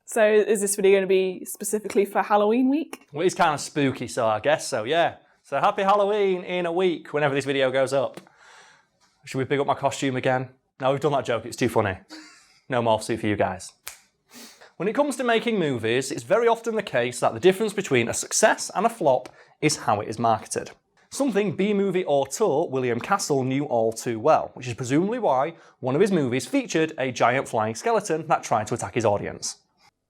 So is this video going to be specifically for Halloween week? Well, it's kind of spooky, so I guess so, yeah. So happy Halloween in a week whenever this video goes up. Should we pick up my costume again? No, we've done that joke, it's too funny. No morph suit for you guys. When it comes to making movies, it's very often the case that the difference between a success and a flop is how it is marketed. Something B-movie auteur William Castle knew all too well, which is presumably why one of his movies featured a giant flying skeleton that tried to attack his audience.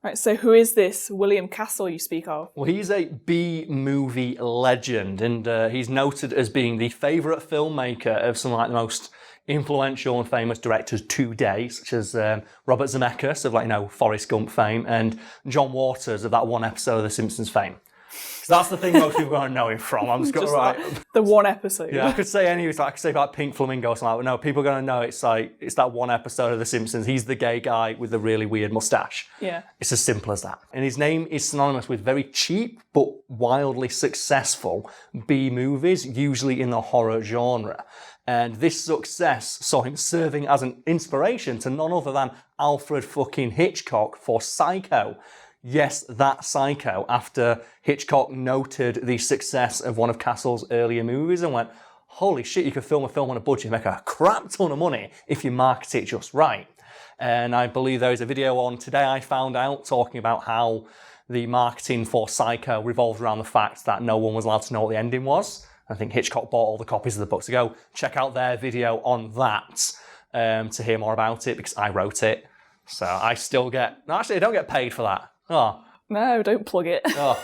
Right, so who is this William Castle you speak of? Well, he's a B-movie legend, and he's noted as being the favourite filmmaker of some like the most influential and famous directors today, such as Robert Zemeckis of Forrest Gump fame, and John Waters of that one episode of The Simpsons fame. So that's the thing most people are going to know him from. I'm just going to write the one episode. Yeah, I could say I could say like Pink Flamingo or something like that, but no, people are going to know it's that one episode of The Simpsons. He's the gay guy with the really weird mustache. Yeah. It's as simple as that. And his name is synonymous with very cheap but wildly successful B movies, usually in the horror genre. And this success saw him serving as an inspiration to none other than Alfred fucking Hitchcock for Psycho. Yes, that Psycho, after Hitchcock noted the success of one of Castle's earlier movies and went, holy shit, you could film a film on a budget and make a crap ton of money if you market it just right. And I believe there is a video on Today I Found Out talking about how the marketing for Psycho revolved around the fact that no one was allowed to know what the ending was. I think Hitchcock bought all the copies of the book. So go check out their video on that to hear more about it, because I wrote it. So I still get... No, actually, I don't get paid for that. Oh. No, don't plug it. Oh.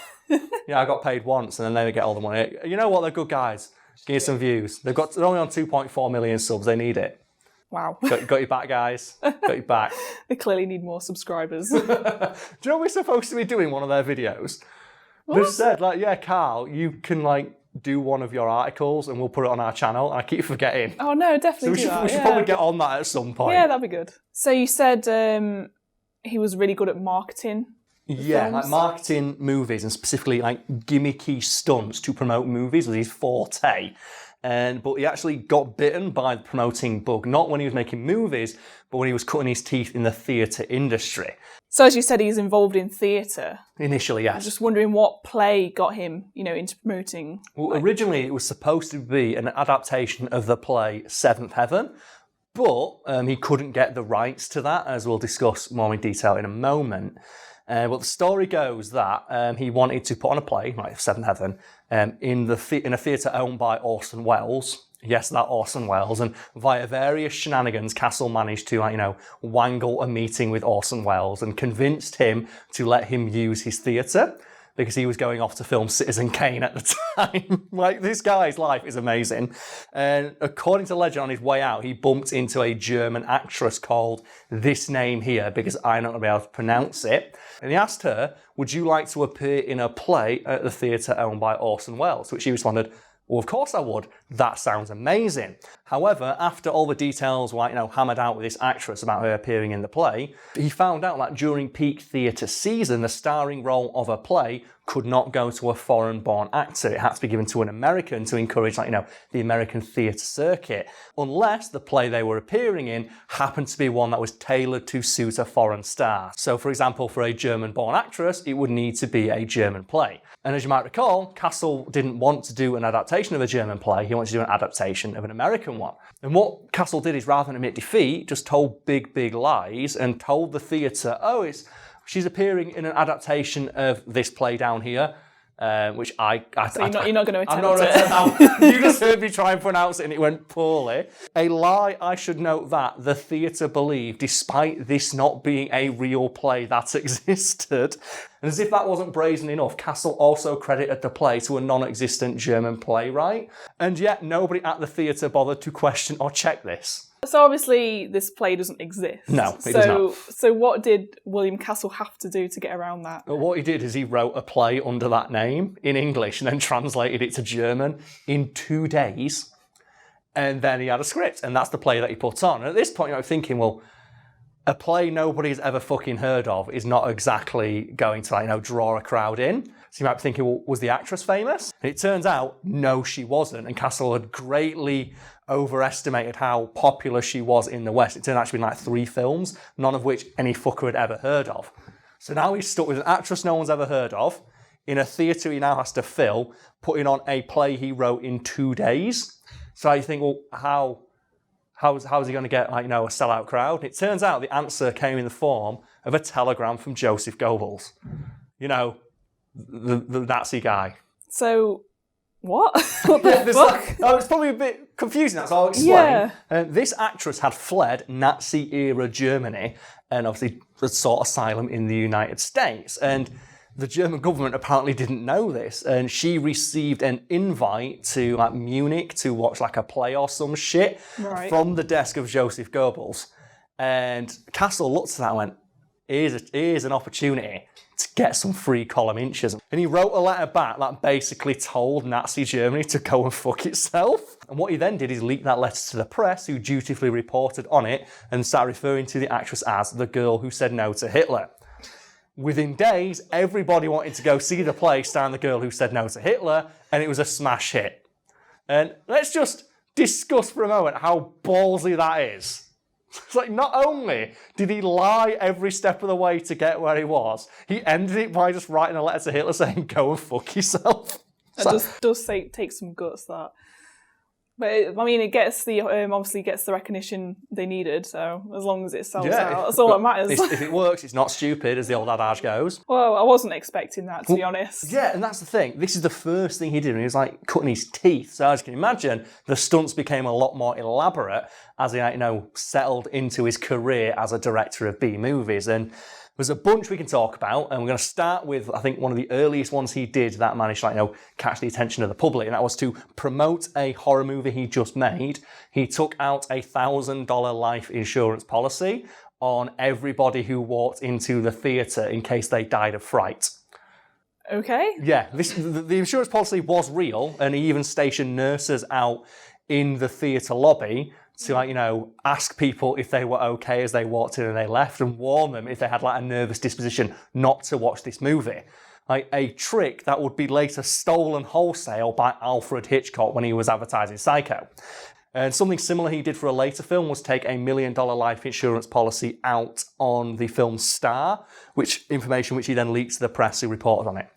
Yeah, I got paid once and then they get all the money. You know what? They're good guys. Give some views. They're only on 2.4 million subs. They need it. Wow. Got your back, guys. Got your back. They clearly need more subscribers. Do you know we're supposed to be doing one of their videos? What? They've said, Karl, you can, do one of your articles and we'll put it on our channel. And I keep forgetting. Oh, no, definitely So we should probably get on that at some point. Yeah, that'd be good. So you said he was really good at marketing. Yeah, films. marketing movies and specifically gimmicky stunts to promote movies was his forte. But he actually got bitten by the promoting bug, not when he was making movies, but when he was cutting his teeth in the theatre industry. So as you said, he's involved in theatre. Initially, yes. I'm just wondering what play got him, into promoting. Well, originally it was supposed to be an adaptation of the play Seventh Heaven, but he couldn't get the rights to that, as we'll discuss more in detail in a moment. But the story goes that he wanted to put on a play, like Seventh Heaven, in a theatre owned by Orson Welles. Yes, that Orson Welles. And via various shenanigans, Castle managed to, wangle a meeting with Orson Welles and convinced him to let him use his theatre, because he was going off to film Citizen Kane at the time. This guy's life is amazing. And according to legend, on his way out, he bumped into a German actress called this name here, because I'm not going to be able to pronounce it. And he asked her, would you like to appear in a play at the theatre owned by Orson Welles? To which she responded, well, of course I would. That sounds amazing. However, after all the details were hammered out with this actress about her appearing in the play, he found out that during peak theatre season, the starring role of a play could not go to a foreign-born actor. It had to be given to an American to encourage, the American theatre circuit, unless the play they were appearing in happened to be one that was tailored to suit a foreign star. So, for example, for a German-born actress, it would need to be a German play. And as you might recall, Castle didn't want to do an adaptation of a German play, he wanted to do an adaptation of an American one. And what Castle did is, rather than admit defeat, just told big lies and told the theatre, she's appearing in an adaptation of this play down here, which So you're not going to attempt I'm not going to attempt it. You just heard me try and pronounce it and it went poorly. A lie, I should note that the theatre believed, despite this not being a real play that existed. And as if that wasn't brazen enough, Castle also credited the play to a non-existent German playwright. And yet nobody at the theatre bothered to question or check this. So obviously this play doesn't exist. No, it does not. So what did William Castle have to do to get around that? Well, what he did is he wrote a play under that name in English and then translated it to German in 2 days. And then he had a script, and that's the play that he put on. And at this point, I'm thinking, well, a play nobody's ever fucking heard of is not exactly going to, draw a crowd in. So you might be thinking, well, was the actress famous? And it turns out, no, she wasn't. And Castle had greatly overestimated how popular she was in the West. It turned out to be 3 films, none of which any fucker had ever heard of. So now he's stuck with an actress no one's ever heard of, in a theatre he now has to fill, putting on a play he wrote in 2 days. So you think, well, how's he going to get, like, you know, a sellout crowd? It turns out the answer came in the form of a telegram from Joseph Goebbels. You know, the Nazi guy. So, what? What the fuck? It's probably a bit confusing, that's all I'll explain. Yeah. This actress had fled Nazi-era Germany and obviously sought asylum in the United States. And the German government apparently didn't know this, and she received an invite to, like, Munich to watch, like, a play or some shit from the desk of Joseph Goebbels. And Castle looked at that and went, here's an opportunity to get some free column inches. And he wrote a letter back that basically told Nazi Germany to go and fuck itself. And what he then did is leak that letter to the press, who dutifully reported on it and started referring to the actress as the girl who said no to Hitler. Within days, everybody wanted to go see the play starring the girl who said no to Hitler, and it was a smash hit. And let's just discuss for a moment how ballsy that is. It's like, not only did he lie every step of the way to get where he was, he ended it by just writing a letter to Hitler saying, go and fuck yourself. That does take some guts, that. But it gets the obviously gets the recognition they needed. So as long as it sells out, that's all that matters. If it works, it's not stupid, as the old adage goes. Well, I wasn't expecting that, to be honest. Yeah, and that's the thing. This is the first thing he did, and he was like cutting his teeth. So as you can imagine, the stunts became a lot more elaborate as he, you know, settled into his career as a director of B movies. And there's a bunch we can talk about, and we're going to start with, I think, one of the earliest ones he did that managed to, like, you know, catch the attention of the public, and that was to promote a horror movie he just made. He took out a $1,000 life insurance policy on everybody who walked into the theatre in case they died of fright. Okay. Yeah, the insurance policy was real, and he even stationed nurses out in the theatre lobby to, like, you know, ask people if they were okay as they walked in and they left, and warn them if they had, like, a nervous disposition not to watch this movie. Like, a trick that would be later stolen wholesale by Alfred Hitchcock when he was advertising Psycho. And something similar he did for a later film was take $1 million life insurance policy out on the film Star, which he then leaked to the press who reported on it.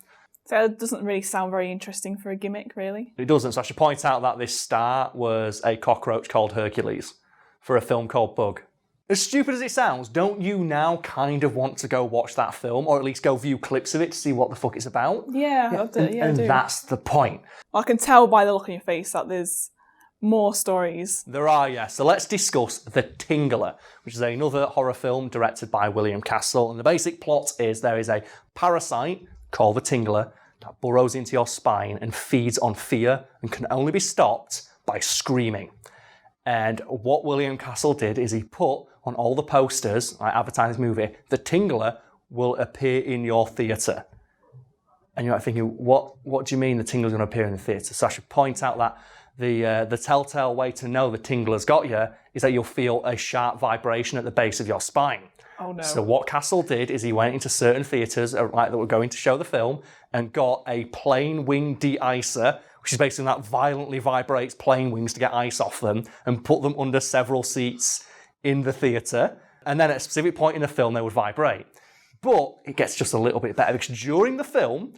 So it doesn't really sound very interesting for a gimmick, really. It doesn't. So I should point out that this star was a cockroach called Hercules for a film called Bug. As stupid as it sounds, don't you now kind of want to go watch that film, or at least go view clips of it to see what the fuck it's about? Yeah, I do. And that's the point. I can tell by the look on your face that there's more stories. There are, yes. So let's discuss The Tingler, which is another horror film directed by William Castle. And the basic plot is there is a parasite called the Tingler that burrows into your spine and feeds on fear and can only be stopped by screaming. And what William Castle did is he put on all the posters, like advertising this movie, the Tingler will appear in your theatre. And you're like thinking, what do you mean the Tingler's going to appear in the theatre? So I should point out that the telltale way to know the Tingler's got you is that you'll feel a sharp vibration at the base of your spine. Oh no. So what Castle did is he went into certain theatres like that were going to show the film and got a plane wing de-icer, which is basically that violently vibrates plane wings to get ice off them, and put them under several seats in the theatre. And then at a specific point in the film, they would vibrate. But it gets just a little bit better, because during the film,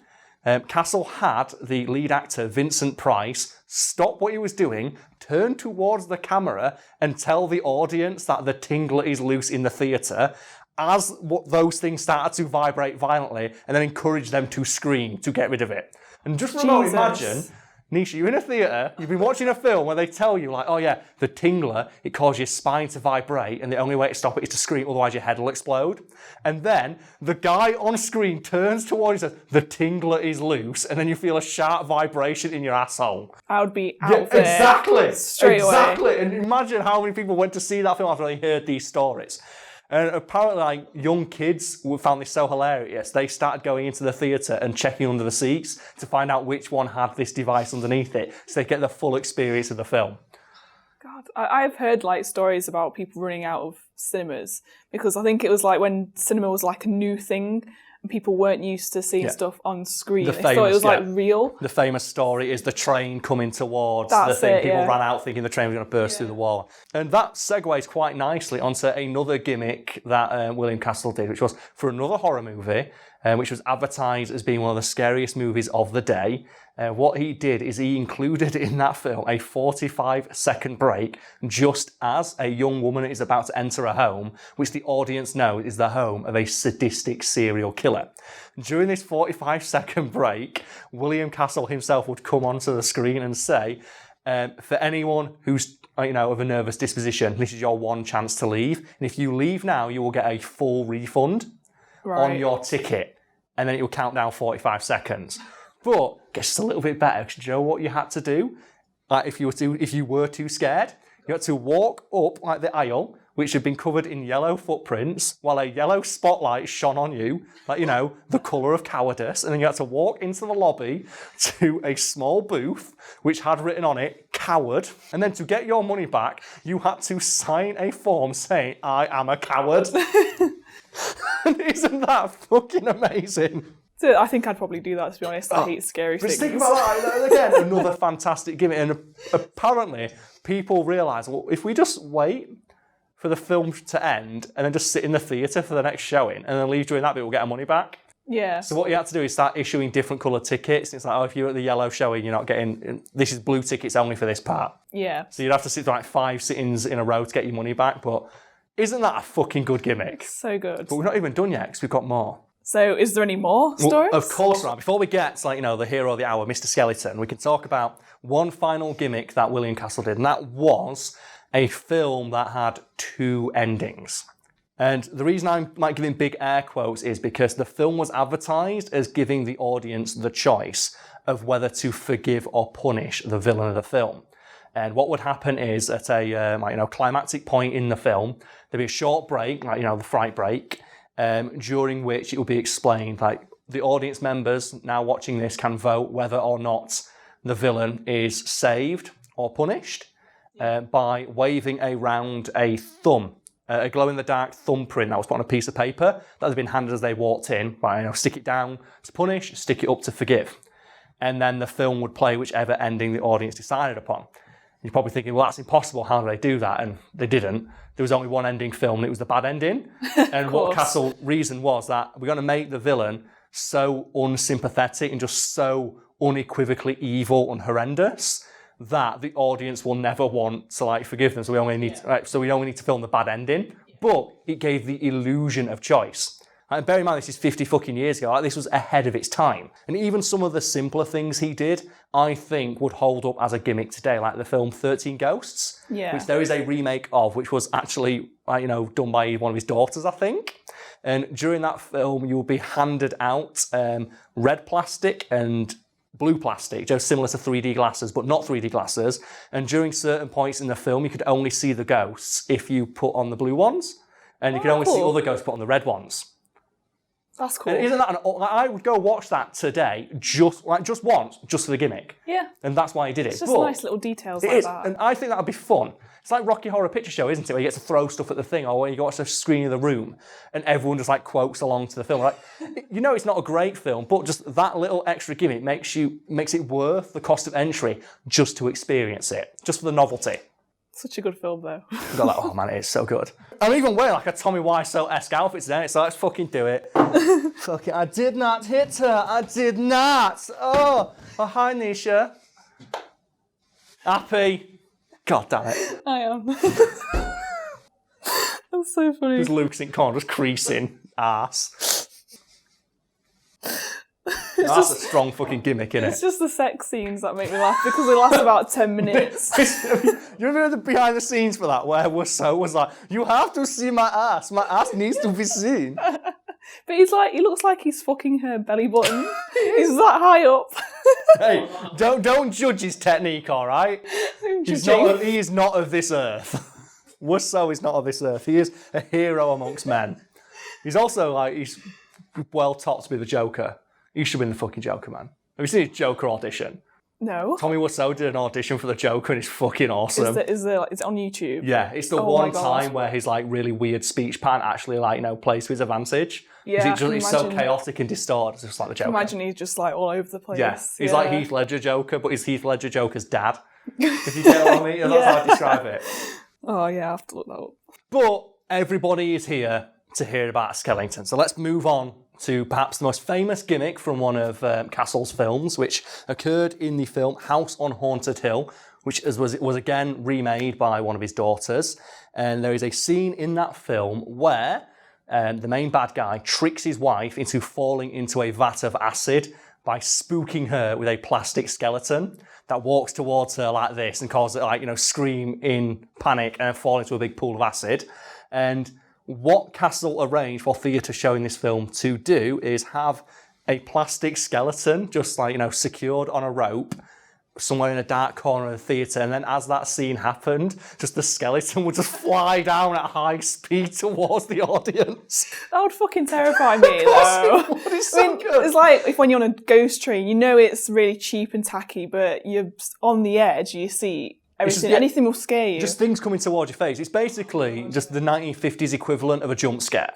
Castle had the lead actor, Vincent Price, stop what he was doing, turn towards the camera and tell the audience that the Tingler is loose in the theatre as those things started to vibrate violently, and then encourage them to scream to get rid of it. And just for a moment, imagine, Nisha, you're in a theatre, you've been watching a film where they tell you, like, oh yeah, the Tingler, it causes your spine to vibrate, and the only way to stop it is to scream, otherwise your head will explode. And then the guy on screen turns towards you and says, the Tingler is loose, and then you feel a sharp vibration in your asshole. I would be out there. Exactly. Straight away. And imagine how many people went to see that film after they heard these stories. And apparently, like, young kids found this so hilarious, they started going into the theatre and checking under the seats to find out which one had this device underneath it, so they get the full experience of the film. God, I've heard, like, stories about people running out of cinemas, because I think it was like when cinema was like a new thing, and people weren't used to seeing stuff on screen. The They thought it was like real. The famous story is the train coming towards That's the thing. it, People ran out thinking the train was going to burst through the wall. And that segues quite nicely onto another gimmick that William Castle did, which was for another horror movie, which was advertised as being one of the scariest movies of the day. What he did is he included in that film a 45-second break just as a young woman is about to enter a home, which the audience knows is the home of a sadistic serial killer. During this 45-second break, William Castle himself would come onto the screen and say, for anyone who's of a nervous disposition, this is your one chance to leave. And if you leave now, you will get a full refund on your ticket. And then it will count down 45 seconds. But it gets just a little bit better. Do you know what you had to do? Like if you were too scared, you had to walk up like the aisle, which had been covered in yellow footprints, while a yellow spotlight shone on you, like the colour of cowardice. And then you had to walk into the lobby to a small booth which had written on it "coward." And then to get your money back, you had to sign a form saying "I am a coward." And isn't that fucking amazing? So I think I'd probably do that, to be honest. I hate scary things. Think about that. Again, another fantastic gimmick. And apparently, people realise, well, if we just wait for the film to end and then just sit in the theatre for the next showing and then leave during that bit, we'll get our money back. Yeah. So what you had to do is start issuing different coloured tickets. It's like, if you're at the yellow showing, you're not getting... This is blue tickets only for this part. Yeah. So you'd have to sit through 5 sittings in a row to get your money back. But isn't that a fucking good gimmick? So good. But we're not even done yet because we've got more. So is there any more stories? Well, of course not. Before we get to the hero of the hour, Mr. Skeleton, we can talk about one final gimmick that William Castle did, and that was a film that had 2 endings. And the reason I'm giving big air quotes is because the film was advertised as giving the audience the choice of whether to forgive or punish the villain of the film. And what would happen is at a climactic point in the film, there'd be a short break, the fright break, during which it will be explained, the audience members now watching this can vote whether or not the villain is saved or punished by waving around a thumb, a glow-in-the-dark thumbprint that was put on a piece of paper that had been handed as they walked in. Stick it down to punish, stick it up to forgive. And then the film would play whichever ending the audience decided upon. You're probably thinking, well, that's impossible. How do they do that? And they didn't. There was only one ending film, and it was the bad ending. And what Castle's reason was that we're going to make the villain so unsympathetic and just so unequivocally evil and horrendous that the audience will never want to forgive them. So we only need to film the bad ending. But it gave the illusion of choice. And bear in mind, this is 50 fucking years ago. This was ahead of its time. And even some of the simpler things he did, I think, would hold up as a gimmick today, like the film 13 Ghosts, which there is a remake of, which was actually, done by one of his daughters, I think. And during that film, you will be handed out red plastic and blue plastic, just similar to 3D glasses, but not 3D glasses. And during certain points in the film, you could only see the ghosts if you put on the blue ones. And you could only see other ghosts put on the red ones. That's cool. And isn't that I would go watch that today just once, just for the gimmick. Yeah. And that's why he did it. It's just nice little details like that. And I think that would be fun. It's like Rocky Horror Picture Show, isn't it? Where you get to throw stuff at the thing, or where you go watch the screen of the room, and everyone just quotes along to the film. It's not a great film, but just that little extra gimmick makes it worth the cost of entry just to experience it, just for the novelty. Such a good film, though. You're like, oh man, it is so good. I'm even wearing a Tommy Wiseau-esque outfit today, so let's fucking do it. Fucking, I did not hit her. I did not. Oh hi, Nisha. Happy. God damn it. I am. That's so funny. There's Luke St. Con just creasing arse. That's a strong fucking gimmick, isn't it? It's just the sex scenes that make me laugh because they last about 10 minutes. You remember the behind the scenes for that where Wiseau was like, you have to see my ass. My ass needs to be seen. But he looks like he's fucking her belly button. He's that high up. Hey, don't judge his technique, all right? He is not of this earth. Wiseau is not of this earth. He is a hero amongst men. He's also he's well taught to be the Joker. He should win the fucking Joker, man. Have you seen his Joker audition? No. Tommy Wiseau did an audition for the Joker and it's fucking awesome. Is it on YouTube? Yeah, it's the one time where his like really weird speech pattern actually like, plays to his advantage. Yeah, it's so chaotic and distorted, it's just like the Joker. Imagine he's just like all over the place. Yeah, he's like Heath Ledger Joker, but he's Heath Ledger Joker's dad. If you get what I mean, that's how I describe it. Oh yeah, I have to look that up. But everybody is here to hear about a skeleton. So let's move on to perhaps the most famous gimmick from one of Castle's films, which occurred in the film House on Haunted Hill, which was again remade by one of his daughters. And there is a scene in that film where the main bad guy tricks his wife into falling into a vat of acid by spooking her with a plastic skeleton that walks towards her like this and causes her scream in panic and fall into a big pool of acid. And what Castle arranged for theatre showing this film to do is have a plastic skeleton just secured on a rope somewhere in a dark corner of the theatre, and then as that scene happened, just the skeleton would just fly down at high speed towards the audience. That would fucking terrify me, though. It's so good. It's like if when you're on a ghost train, it's really cheap and tacky, but you're on the edge, you see everything. Anything will scare you. Just things coming towards your face. It's basically just the 1950s equivalent of a jump scare.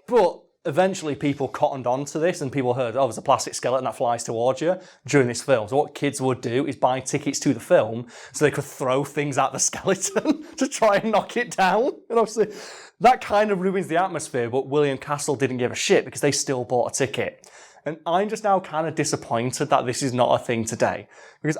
But eventually people cottoned on to this and people heard, there's a plastic skeleton that flies towards you during this film. So what kids would do is buy tickets to the film so they could throw things at the skeleton to try and knock it down. And obviously that kind of ruins the atmosphere, but William Castle didn't give a shit because they still bought a ticket. And I'm just now kind of disappointed that this is not a thing today. Because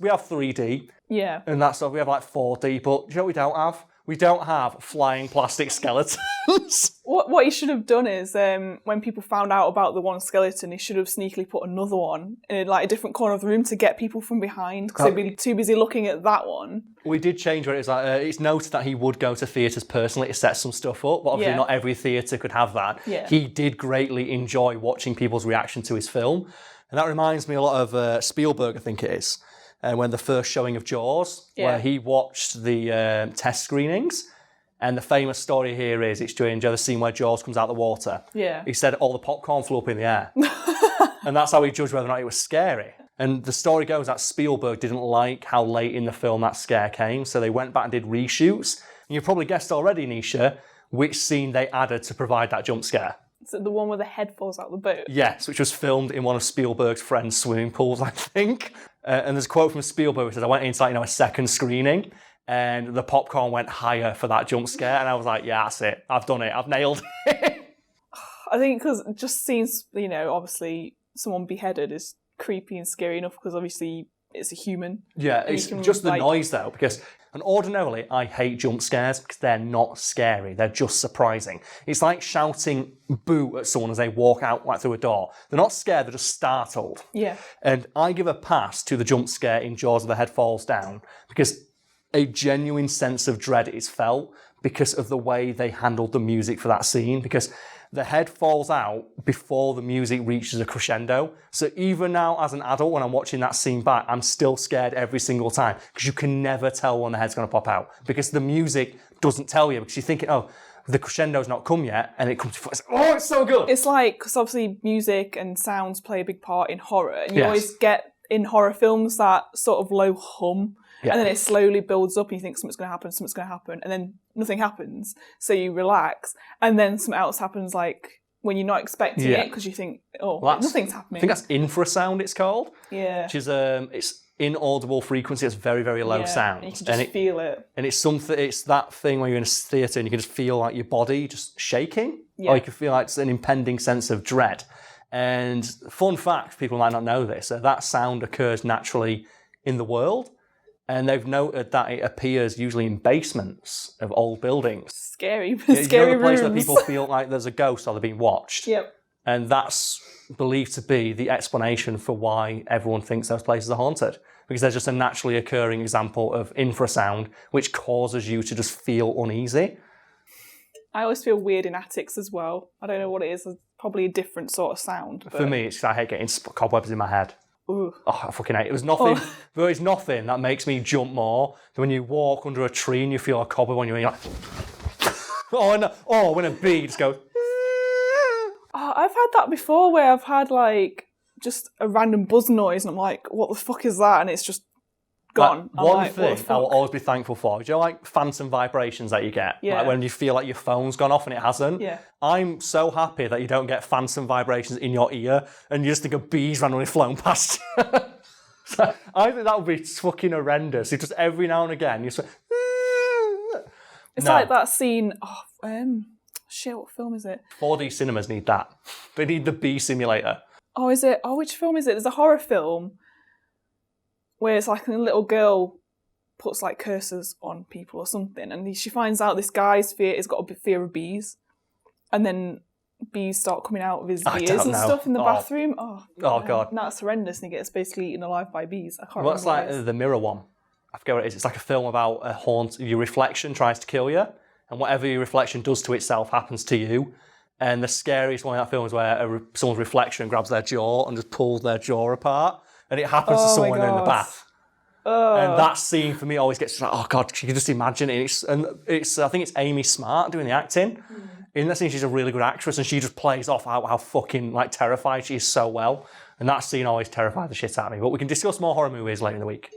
we have 3D. Yeah. And that stuff, we have 4D, but you know what we don't have? We don't have flying plastic skeletons. What he should have done is, when people found out about the one skeleton, he should have sneakily put another one in a different corner of the room to get people from behind, because they'd be too busy looking at that one. We did change where it's noted that he would go to theatres personally to set some stuff up, but obviously not every theatre could have that. Yeah. He did greatly enjoy watching people's reaction to his film. And that reminds me a lot of Spielberg, I think it is. When the first showing of Jaws, where he watched the test screenings. And the famous story here is, it's during the scene where Jaws comes out of the water. Yeah. He said all the popcorn flew up in the air. And that's how he judged whether or not it was scary. And the story goes that Spielberg didn't like how late in the film that scare came, so they went back and did reshoots. And you've probably guessed already, Nisha, which scene they added to provide that jump scare. Is it the one where the head falls out the boat? Yes, which was filmed in one of Spielberg's friend's swimming pools, I think. And there's a quote from Spielberg which says, I went into a second screening and the popcorn went higher for that jump scare. And I was like, yeah, that's it. I've done it. I've nailed it. I think because it just seems, obviously someone beheaded is creepy and scary enough because obviously it's a human. Yeah, it's just the noise though, because... And ordinarily, I hate jump scares because they're not scary. They're just surprising. It's like shouting boo at someone as they walk out through a door. They're not scared, they're just startled. Yeah. And I give a pass to the jump scare in Jaws where the head falls down because a genuine sense of dread is felt because of the way they handled the music for that scene. Because the head falls out before the music reaches a crescendo. So even now as an adult, when I'm watching that scene back, I'm still scared every single time because you can never tell when the head's going to pop out because the music doesn't tell you because you're thinking, the crescendo's not come yet, and it comes to it's so good. It's like, because obviously music and sounds play a big part in horror, and you always get in horror films that sort of low hum. Yeah. And then it slowly builds up and you think something's going to happen, and then nothing happens. So you relax, and then something else happens when you're not expecting it because you think, nothing's happening. I think that's infrasound it's called. Yeah. Which is, it's inaudible frequency, it's very, very low sound. And you can just feel it. And it's that thing where you're in a theatre and you can just feel your body just shaking. Yeah. Or you can feel it's an impending sense of dread. And fun fact, people might not know this, that sound occurs naturally in the world. And they've noted that it appears usually in basements of old buildings. Scary, scary rooms. Place where people feel like there's a ghost or they're being watched. Yep. And that's believed to be the explanation for why everyone thinks those places are haunted. Because there's just a naturally occurring example of infrasound which causes you to just feel uneasy. I always feel weird in attics as well. I don't know what it is. It's probably a different sort of sound. For me, it's I hate getting cobwebs in my head. Ooh. Oh, I fucking hate it. There's nothing. There is nothing that makes me jump more than when you walk under a tree and you feel a cobweb on you and you're like, when a bee just goes. I've had that before where I've had just a random buzz noise, and I'm like, what the fuck is that? And it's just gone. One thing I will always be thankful for, do you know, like phantom vibrations that you get? Yeah. Like when you feel like your phone's gone off and it hasn't? Yeah. I'm so happy that you don't get phantom vibrations in your ear and you just think a bee's randomly flown past you. So I think that would be fucking horrendous. If just every now and again, you just It's like that scene, shit, what film is it? 4D cinemas need that. They need the bee simulator. Oh, is it? Oh, which film is it? There's a horror film where it's like a little girl puts like curses on people or something, and she finds out this guy's has got a fear of bees, and then bees start coming out of his ears and stuff in the bathroom. Oh God, that's horrendous, and he gets basically eaten alive by bees. I can't remember. What's like the Mirror one? I forget what it is. It's like a film about a haunt. Your reflection tries to kill you, and whatever your reflection does to itself happens to you. And the scariest one in that film is where someone's reflection grabs their jaw and just pulls their jaw apart. And it happens to someone in the bath. And that scene for me always gets like, oh God, you can just imagine it. It's I think it's Amy Smart doing the acting. In that scene, she's a really good actress, and she just plays off how fucking like terrified she is so well. And that scene always terrified the shit out of me. But we can discuss more horror movies later in the week.